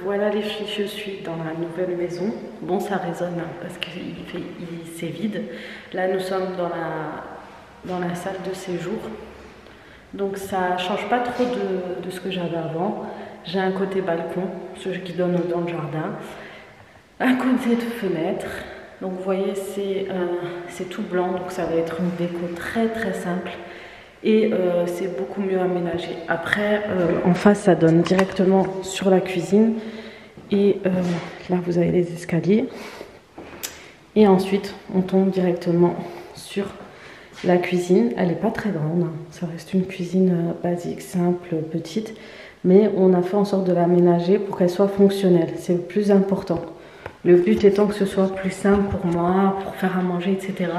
Voilà les filles, je suis dans la nouvelle maison. Bon, ça résonne hein, parce que c'est vide. Là, nous sommes dans la salle de séjour. Donc ça change pas trop de ce que j'avais avant. J'ai un côté balcon, ce qui donne dans le jardin. Un côté de fenêtre. Donc vous voyez, c'est tout blanc, donc ça va être une déco très très simple. Et c'est beaucoup mieux aménagé. Après, en face, ça donne directement sur la cuisine. Et là, vous avez les escaliers. Et ensuite, on tombe directement sur la cuisine. Elle n'est pas très grande. Hein. Ça reste une cuisine basique, simple, petite. Mais on a fait en sorte de l'aménager pour qu'elle soit fonctionnelle. C'est le plus important. Le but étant que ce soit plus simple pour moi, pour faire à manger, etc.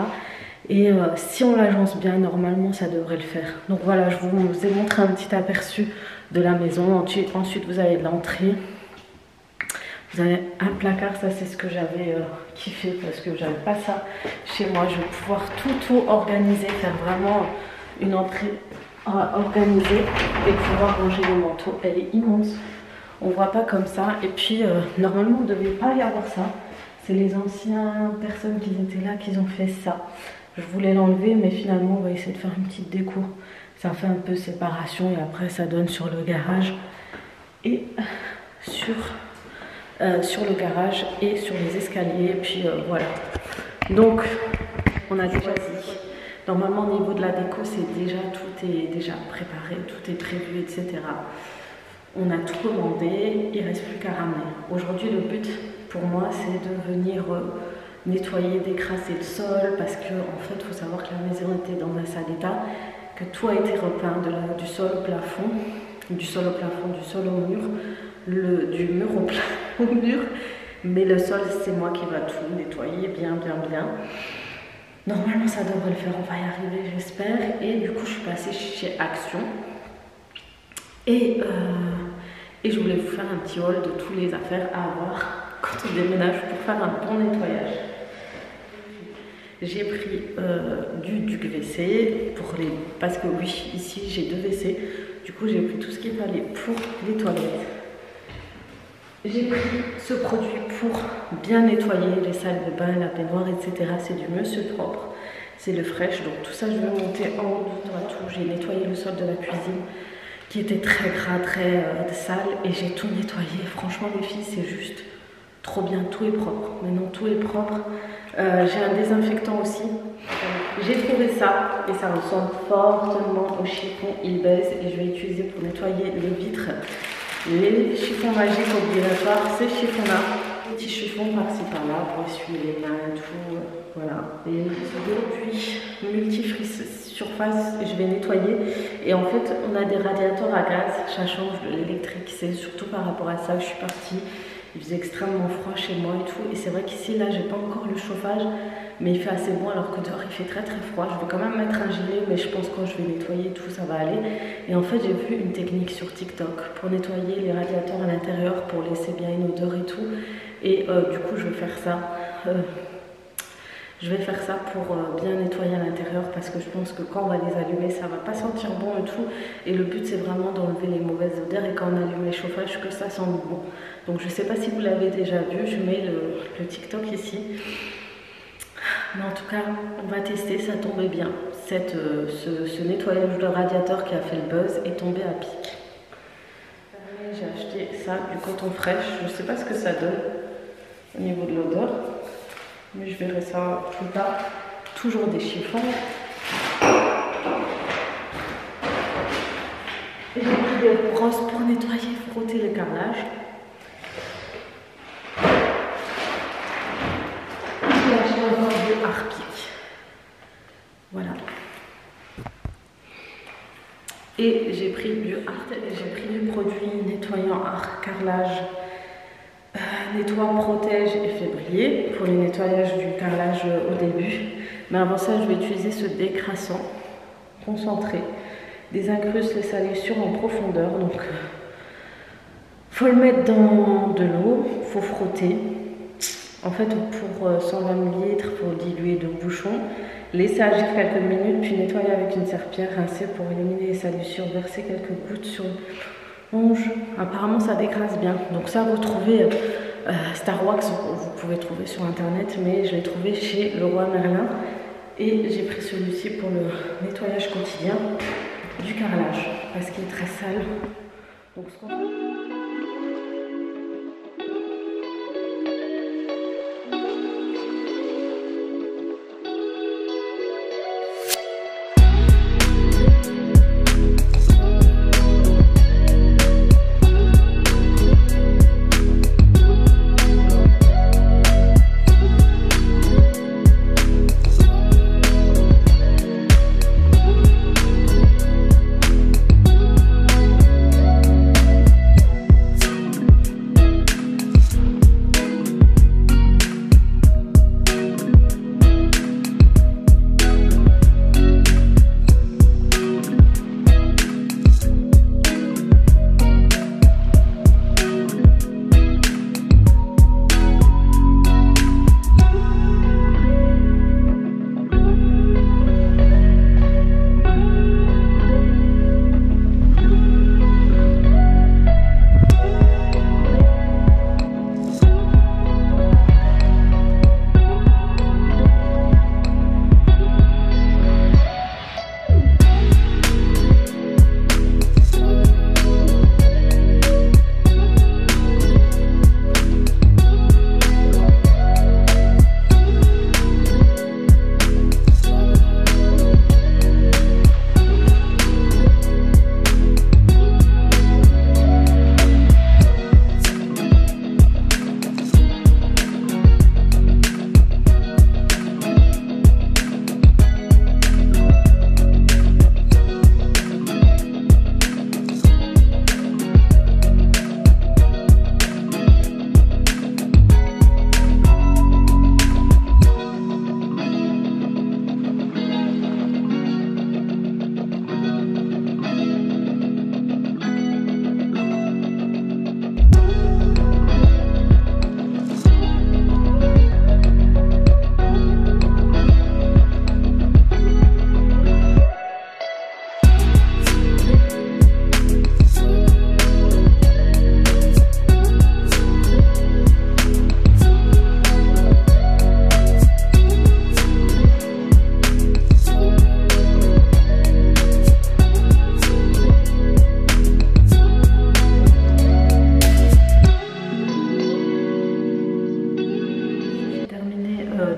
Et si on l'agence bien, normalement, ça devrait le faire. Donc voilà, je vous ai montré un petit aperçu de la maison. Ensuite, vous avez l'entrée. Vous avez un placard, ça c'est ce que j'avais kiffé parce que j'avais pas ça chez moi. Je vais pouvoir tout organiser, faire vraiment une entrée organisée et pouvoir ranger les manteaux. Elle est immense. On voit pas comme ça. Et puis, normalement, on ne devait pas y avoir ça. C'est les anciennes personnes qui étaient là qui ont fait ça. Je voulais l'enlever, mais finalement, on va essayer de faire une petite déco. Ça fait un peu séparation et après, ça donne sur le garage et sur le garage et sur les escaliers. Et puis voilà. Donc, on a déjà dit. Normalement, au niveau de la déco, tout est déjà préparé, tout est prévu, etc. On a tout commandé, il ne reste plus qu'à ramener. Aujourd'hui, le but pour moi, c'est de venir nettoyer, décrasser le sol, parce que en fait, il faut savoir que la maison était dans un sale état, que tout a été repeint, du sol au plafond, du sol au plafond, du sol au mur, du mur au mur, mais le sol, c'est moi qui va tout nettoyer bien. Normalement, ça devrait le faire, on va y arriver, j'espère. Et du coup, je suis passée chez Action. Et je voulais vous faire un petit haul de toutes les affaires à avoir quand on déménage pour faire un bon nettoyage. J'ai pris du WC parce que oui, ici j'ai 2 WC. Du coup, j'ai pris tout ce qu'il fallait pour les toilettes. J'ai pris ce produit pour bien nettoyer les salles de bain, la baignoire, etc. C'est du Monsieur Propre. C'est le Fresh. Donc tout ça, je vais monter en haut de tout. J'ai nettoyé le sol de la cuisine qui était très gras, très sale, et j'ai tout nettoyé. Franchement, les filles, c'est juste trop bien. Tout est propre. Maintenant, tout est propre. J'ai un désinfectant aussi. J'ai trouvé ça, et ça ressemble fortement au chiffon Il Baise, et je vais l'utiliser pour nettoyer les vitres. Les chiffons magiques obligatoires, ces chiffons-là. Petits chiffons par-ci par-là pour essuyer les mains et tout. Voilà. Et depuis multifrice surface, je vais nettoyer. Et en fait, on a des radiateurs à gaz, ça change de l'électrique. C'est surtout par rapport à ça que je suis partie. Il faisait extrêmement froid chez moi et tout. Et c'est vrai qu'ici, là, j'ai pas encore le chauffage, mais il fait assez bon alors que dehors, il fait très très froid. Je vais quand même mettre un gilet, mais je pense que quand je vais nettoyer tout, ça va aller. Et en fait, j'ai vu une technique sur TikTok pour nettoyer les radiateurs à l'intérieur, pour laisser bien une odeur et tout. Et du coup, je vais faire ça. Je vais faire ça pour bien nettoyer à l'intérieur parce que je pense que quand on va les allumer, ça va pas sentir bon et tout. Et le but, c'est vraiment d'enlever les mauvaises odeurs et quand on allume les chauffages, que ça sent bon. Donc je sais pas si vous l'avez déjà vu, je mets le TikTok ici. Mais en tout cas, on va tester, ça tombait bien. Ce nettoyage de radiateur qui a fait le buzz est tombé à pic. J'ai acheté ça, du coton fraîche. Je sais pas ce que ça donne au niveau de l'odeur. Mais je verrai ça plus tard. Toujours des chiffons. Et j'ai pris des brosses pour nettoyer, frotter le carrelage. J'ai acheté encore du Harpic. Voilà. Et j'ai pris du produit nettoyant carrelage. Nettoie, protège et fait briller pour le nettoyage du carrelage au début. Mais avant ça, je vais utiliser ce décrassant concentré. Désincruste les salissures en profondeur. Donc, faut le mettre dans de l'eau, faut frotter. En fait, pour 120 ml, il faut diluer 2 bouchons, laisser agir quelques minutes, puis nettoyer avec une serpillière, rincer pour éliminer les salissures, verser quelques gouttes éponge. Apparemment ça décrase bien. Donc ça vous trouvez Star Wax, vous pouvez trouver sur internet, mais je l'ai trouvé chez Leroy Merlin. Et j'ai pris celui-ci pour le nettoyage quotidien du carrelage parce qu'il est très sale. Donc,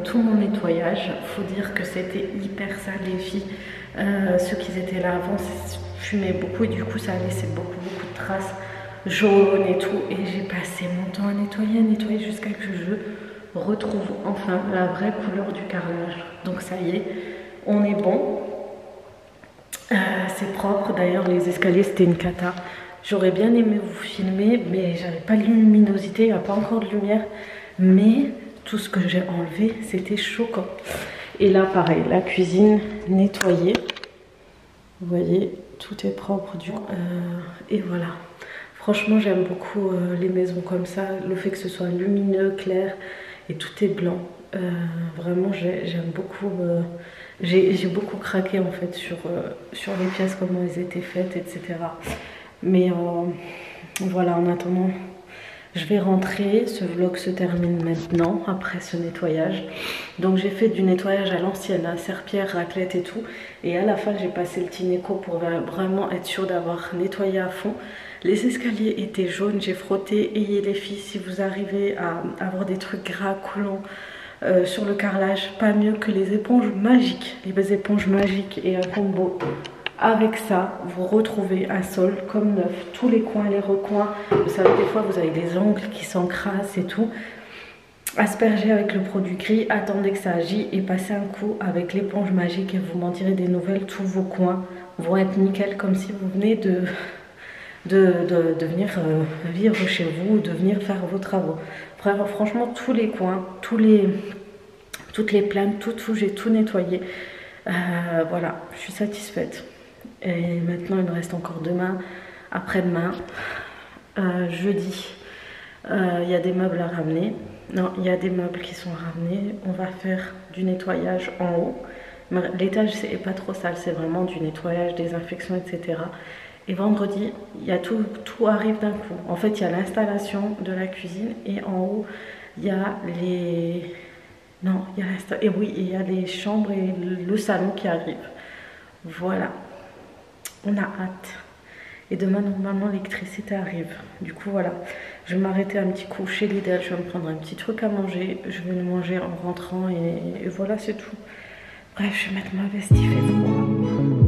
tout mon nettoyage. Faut dire que c'était hyper sale les filles. Ceux qui étaient là avant fumaient beaucoup et du coup ça a laissé beaucoup de traces jaunes et tout. Et j'ai passé mon temps à nettoyer jusqu'à que je retrouve enfin la vraie couleur du carrelage. Donc ça y est, on est bon. C'est propre, d'ailleurs les escaliers c'était une cata. J'aurais bien aimé vous filmer mais j'avais pas de luminosité, il n'y a pas encore de lumière. Mais tout ce que j'ai enlevé c'était choquant. Et là pareil, la cuisine nettoyée. Vous voyez, tout est propre du coup. Et voilà. Franchement j'aime beaucoup les maisons comme ça. Le fait que ce soit lumineux, clair et tout est blanc. Vraiment j'aime beaucoup. J'ai beaucoup craqué en fait sur les pièces, comment elles étaient faites, etc. Mais voilà, en attendant, je vais rentrer. Ce vlog se termine maintenant, après ce nettoyage. Donc j'ai fait du nettoyage à l'ancienne, hein, serpillère, raclette et tout. Et à la fin, j'ai passé le Tineco pour vraiment être sûre d'avoir nettoyé à fond. Les escaliers étaient jaunes, j'ai frotté. Ayez les filles, si vous arrivez à avoir des trucs gras, collants, sur le carrelage, pas mieux que les éponges magiques. Les éponges magiques et un combo avec ça, vous retrouvez un sol comme neuf, tous les coins, les recoins. Vous savez, des fois vous avez des angles qui s'encrassent et tout. Aspergez avec le produit gris, attendez que ça agit et passez un coup avec l'éponge magique et vous m'en direz des nouvelles. Tous vos coins vont être nickel, comme si vous venez de venir vivre chez vous, de venir faire vos travaux. Franchement, tous les coins, toutes les plaines, tout, j'ai tout nettoyé. Voilà, je suis satisfaite. Et maintenant, il me reste encore demain, après-demain, jeudi. Il y a des meubles à ramener. Non, il y a des meubles qui sont ramenés. On va faire du nettoyage en haut. L'étage, c'est pas trop sale, c'est vraiment du nettoyage, désinfection, etc. Et vendredi, il y a tout arrive d'un coup. En fait, il y a l'installation de la cuisine et en haut, il y a les... Non, il y a l'installation. Et oui, il y a les chambres et le salon qui arrivent. Voilà. On a hâte. Et demain, normalement, l'électricité arrive. Du coup, voilà. Je vais m'arrêter un petit coup chez Lidl. Je vais me prendre un petit truc à manger. Je vais le manger en rentrant et voilà, c'est tout. Bref, je vais mettre ma veste, il fait froid.